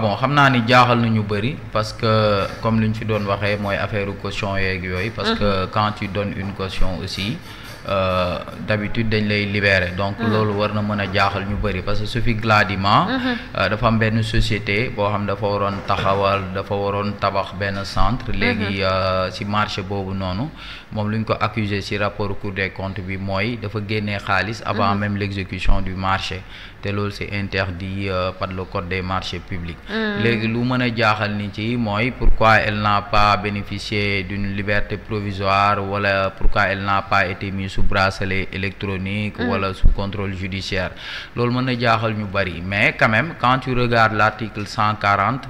bon xam naa ni jaaxal na ñu bëri parce que comme li ñu fi doon waxee mooy affaire caution yeeg yooyu. parce que quand tu donnes une caution aussi d'habitude dañ lay libérer. donc loolu war na mën a jaaxal ñu bëri parce que Sophie Gladima. dafa am benn société boo xam dafa waroon taxawal dafa waroon tabax benn centre. léegi ci marché boobu noonu moom lu ñu ko accusé ci rapport Cour des comptes bi mooy dafa génnee xaalis avant même l'exécution du marché. te loolu c'est interdit par le code des marchés publics. léegi lu mën a jaaxal ni ci mooy pourquoi elle n'a pas bénéficié d'une liberté provisoire wala pourquoi elle n'a pas été mise sous bracelet électronique wala sous contrôle judiciaire loolu mën a jaaxal ñu bari mais quand même quand tu regardes l'article 140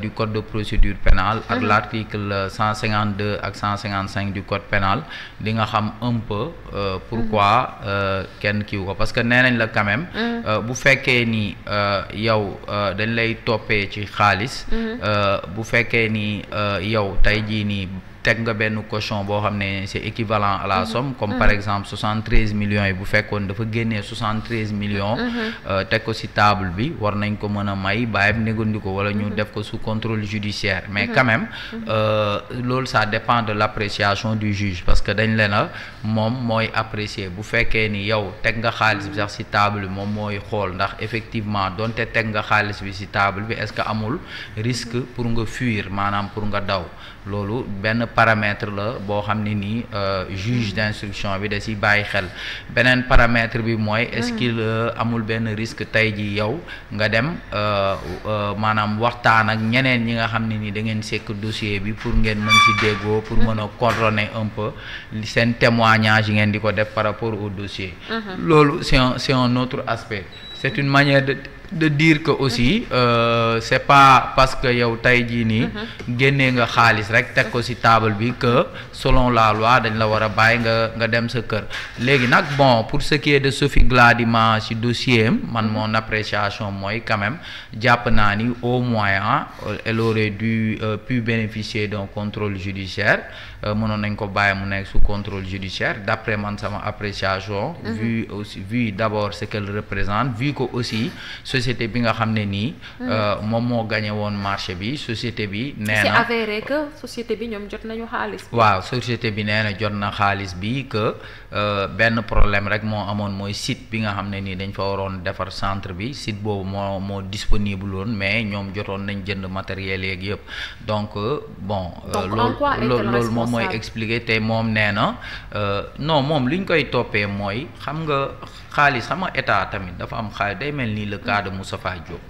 du code de procédure pénale ak l'article 152 ak 155 du code pénal di nga xam un peu pourquoi kenn kiiw ko parce que nee nañ la quand même bu fekkee ni yow dañ lay toppee ci xaalis bu fekkee ni yow tey jii nii teg nga benn caution boo xam ne c'est équivalent à la somme comme par exemple 73 millions yi bu fekkoon dafa génnee 73 millions teg ko ci table bi war nañ ko mën a may bàyyi négandi ko wala ñu def ko sous contrôle judiciaire mais quand même loolu ça dépend de l'appréciation du juge parce que dañ leen a moom mooy apprécier bu fekkee ni yow teg nga xaalis bi sax ci table bi moom mooy xool ndax effectivement donte teg nga xaalis bi ci table bi est-ce que amul risque pour nga fuir maanaam pour nga daw loolu benn paramètre la boo xam ne nii juge d'instruction bi da ci bàyyi xel beneen paramètre bi mooy est-ce qu'il amul benn risque tey ji yow nga dem maanaam waxtaan ak ñeneen ñi nga xam ne ni da ngeen sekk dossier bi pour ngeen mën ci déggoo pour mën a coordonner un peu seen témoignage yi ngeen di ko def par rapport au dossier loolu c'est un autre aspect c'est une manière de dire que aussi c'est pas parce que yow tey jii nii génnee nga xaalis rek teg ko ci table bi que selon la loi dañ la war a bàyyi nga dem sa kër léegi nag bon pour ce qui est de Sophie Gladima ci dossier am man mon appréciation mooy quand même jàpp naa ni au moins elle aurait dû pu bénéficier d'un contrôle judiciaire mënoon nañ ko bàyyi mu nekk sous contrôle judiciaire d'après man sama appréciation vu d'abord ce qu'elle représente vu que aussi société bi nga xam ne nii moom moo gagné woon marché bi société bi nee na c'est avéré que société bi ñoom jot nañu xaalis waaw société bi nee na jot na xaalis bi que benn problème rek moo amoon mooy site bi nga xam ne nii dañ fa waroon defar centre bi site boobu moo disponible woon mais ñoom jotoon nañ jënd matériel yeeg yëpp donc bon loolu moom mooy expliquer te moom nee na non moom li ñu koy toppee mooy xam nga xaalis xam nga état tamit dafa am xaalis day mel ni le cas de Moustapha Diop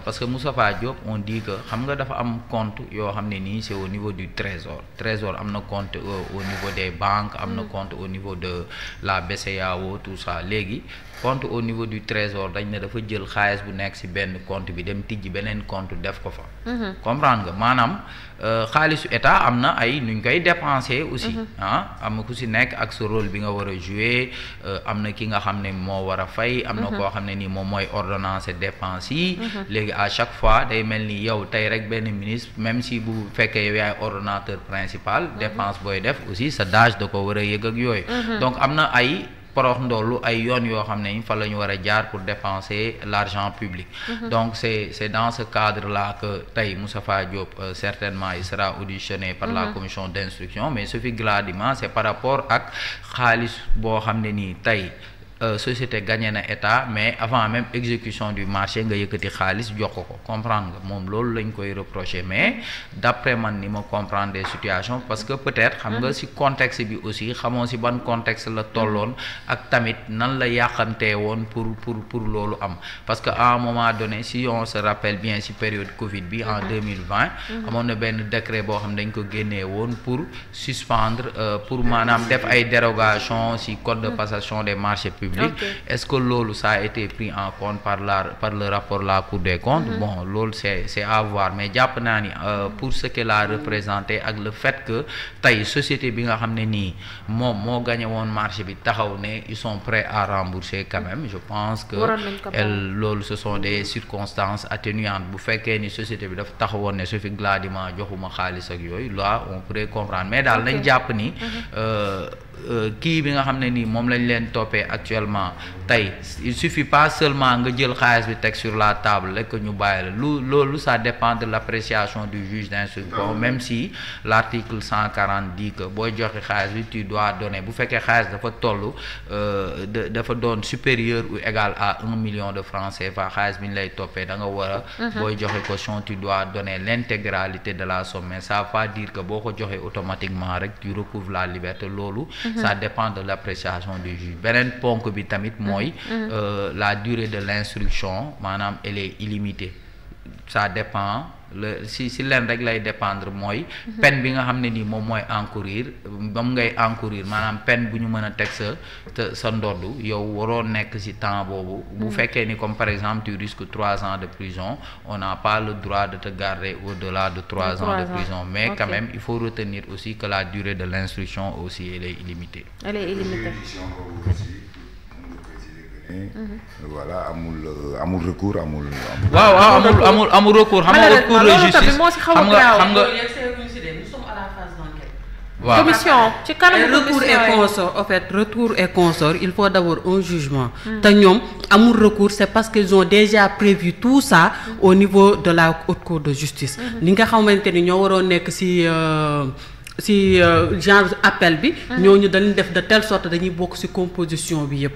parce que Moustapha Diop on dit que xam nga dafa am compte yoo xam ne nii c'est au niveau du trésor am na compte au niveau des banques am na compte au niveau de la BCEAO tout ça léegi compte au niveau du trésor dañ ne dafa jël xaalis bu nekk ci benn compte bi dem tijji beneen compte def ko fa comprendre nga maanaam xaalisu état am na ay nuñ koy dépenser aussi am na ku ci nekk ak sa rôle bi nga war a jouer am na ki nga xam ne moo war a fay am na koo xam ne nii moom mooy ordonnancer dépenses yi léegi à chaque fois day mel ni yow tey rek benn ministre même si bu fekkee yow yaay ordonnateur principal dépense booy def aussi sa DAGE da ko war a yëg ak yooyu donc am na ay porox ndoolu ay yoon yoo xam ne fa la ñu war a jaar pour dépenser l'argent public donc c'est dans ce cadre-là que tey Moustapha Diop certainement il sera auditionné par la commission d'instruction mais Sophie Gladima c'est par rapport ak xaalis boo xam ne nii tey société gagné na état mais avant même exécution du marché nga yëkkati xaalis jox ko comprendre nga moom loolu lañ koy reprocher mais d'après man ni ma comprendre des situations parce que peut-être xam nga ci contexte bi aussi xamoo ci ban contexte la tolloon ak tamit nan la yàqantee woon pour loolu am parce que à un moment donné si on se rappelle bien ci période Covid bi en 2020 amoon na benn décret boo xam dañ ko génnee woon pour suspendre pour maanaam def ay dérogations ci code de passation des marchés publics. Est-ce que loolu ça a été pris en compte par le rapport la Cour des comptes bon loolu c'est à voir mais jàpp naa ni pour ce qu'elle a représenté ak le fait que tey société bi nga xam ne nii moom moo gagné woon marché bi taxaw ne ils sont prêts à rembourser quand même je pense que loolu ce sont des circonstances atténuantes bu fekkee ni société bi dafa taxawoon ne Sophie Gladima joxuma xaalis ak yooyu là on pourrait comprendre mais daal nañ jàpp ni kii bi nga xam ne nii moom lañ leen toppee actuellement tey il suffit pas seulement nga jël xaalis bi teg sur la table rek que ñu bàyyi la loolu ça dépend de l'appréciation du juge d'instruction même si l'article 140 dit que booy joxe xaalis bi tu dois donner bu fekkee xaalis dafa toll dafa doon supérieur ou égal à 1 million de francs CFA xaalis bi ñu lay toppee da nga war a booy joxe caution tu dois donner l'intégralité de la somme mais ça veut pas dire que boo ko joxee automatiquement rek tu recouvres la liberté loolu ça dépend de l'appréciation du juge beneen ponk bi tamit mooy la durée de l'instruction maanaam elle est illimitée ça dépend si leen rek lay dépendre mooy peine bi nga xam ne nii moom mooy encourir moom ngay encourir maanaam peine bu ñu mën a teg sa ndodd yow waroo nekk ci temps boobu bu fekkee ni comme par exemple tu risques 3 ans de prison on n'a pas le droit de te garder au-delà de 3 ans de prison mais quand même il faut retenir aussi que la durée de l'instruction aussi elle est illimitée. Elle est illimitée. Voilà amul recours waaw amul recours xam nga recours de justice xam nga waaw commission ci kanam retour et consort en fait retour et consort il faut d'abord un jugement te ñoom amul recours c'est parce qu'ils ont déjà prévu tout ça au niveau de la haute cour de justice li nga xamante ni ñoo waroon nekk si genre appel bi ñooñu dañuy def de telle sorte dañuy bokk ci composition bi yépp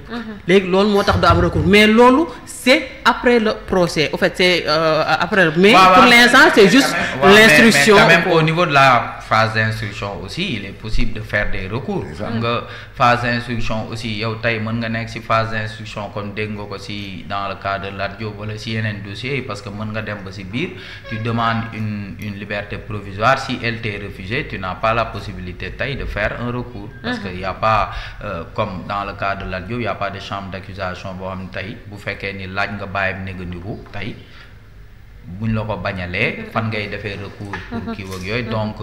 léegi loolu moo tax du am recours mais loolu c'est après le procès en fait c'est après mais pour l'instant c'est juste l'instruction mais quand même au niveau de la phase d'instruction aussi il est possible de faire des recours xam nga phase d'instruction aussi yow tey mën nga nekk ci phase d'instruction kon dégg nga ko ci dans le cas de Lat Diop wala ci yeneen dossiers yi parce que mën nga dem ba ci biir tu demandes une liberté provisoire si elle t'est refusée tu n'as pas la possibilité tey de faire un recours parce que y a pas comme dans le cas de Lat Diop y a pas de chambre d'accusation boo xam ne tey bu fekkee ni laaj nga bàyyib négandiku tey buñ la ko bañalee fan ngay defee recours pour kii wak yooyu donc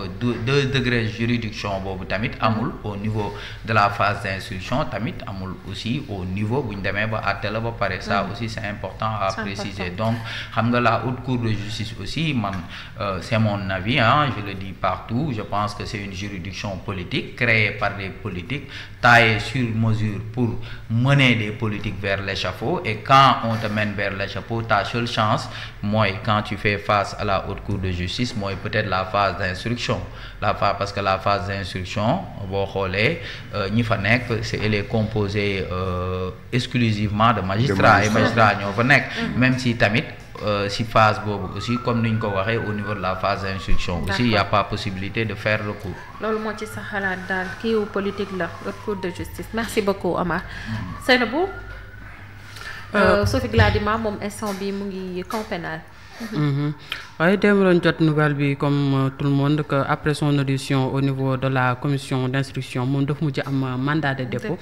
deux degrés de juridiction boobu tamit amul au niveau de la phase d'instruction tamit amul aussi au niveau buñ demee ba àtte la ba pare ça aussi c'est important à préciser donc xam nga la haute cour de justice aussi man c'est mon avis je le dis partout je pense que c'est une juridiction politique créée par des politiques taillée sur mesure pour mener des politiques vers l'échafaud et quand on te mène vers l'échafaud ta seule chance mooy quand tu fais face à la haute cour de justice mooy peut-être la phase d'instruction parce que la phase d'instruction boo xoolee ñi fa nekk elle est composée exclusivement de magistrats et magistrats ñoo fa nekk même si tamit si phase boobu aussi comme ni ñu ko waxee au niveau de la phase d'instruction aussi il y a pas possibilité de faire recours. loolu moo ci sa xalaat daal kiiwu politique la haute cour de justice merci beaucoup Omar. Seynabou Sophie Gladima moom instant bi mu ngi camp pénal. waaye démb lañ jot nouvelle bi comme tout le monde que après son audition au niveau de la commission d'instruction moom daf mujj am mandat de dépôt.